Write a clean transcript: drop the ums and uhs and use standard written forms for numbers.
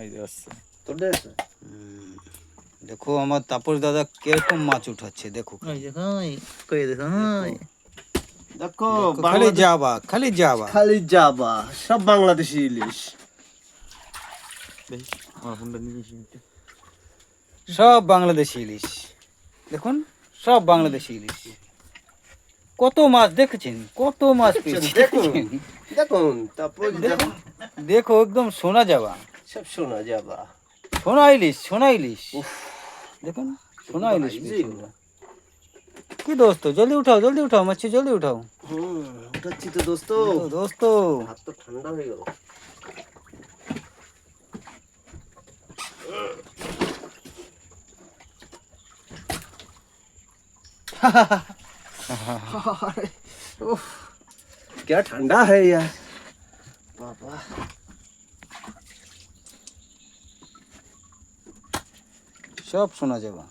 এই যে আসছে। তোদের আছে? দেখো আমার তাপস দাদা কিরকম মাছ উঠাচ্ছে, দেখো এই যে কই কই দেখো দেখো খালি বাংলাদেশ যাবা, খালি যাবা। খালি যাবা, সব বাংলাদেশি ইলিশ। দেখি আমার ফোনটা নিয়ে এসে একটু। সব বাংলাদেশি ইলিশ, দেখুন সব বাংলাদেশি ইলিশ। কত মাছ দেখেছেন, কত মাছ পেয়েছি দেখুন দেখেছেন? দেখুন, তারপর দেখুন দেখো একদম সোনা যাবা, সব শোনা যাবা। সোনা ইলিশ, সোনা ইলিশ। দেখুন সোনা ইলিশ easy পেয়েছি না। আমরা। কি দোস্ত, জলদি উঠাও মাছি, জলদি উঠাও। উঠাচ্ছি তো দোস্ত। দোস্ত হাত তো ঠান্ডা হয়ে গেল। उफ, क्या ठंडा है यार बाबा। সব সোনা যাবা।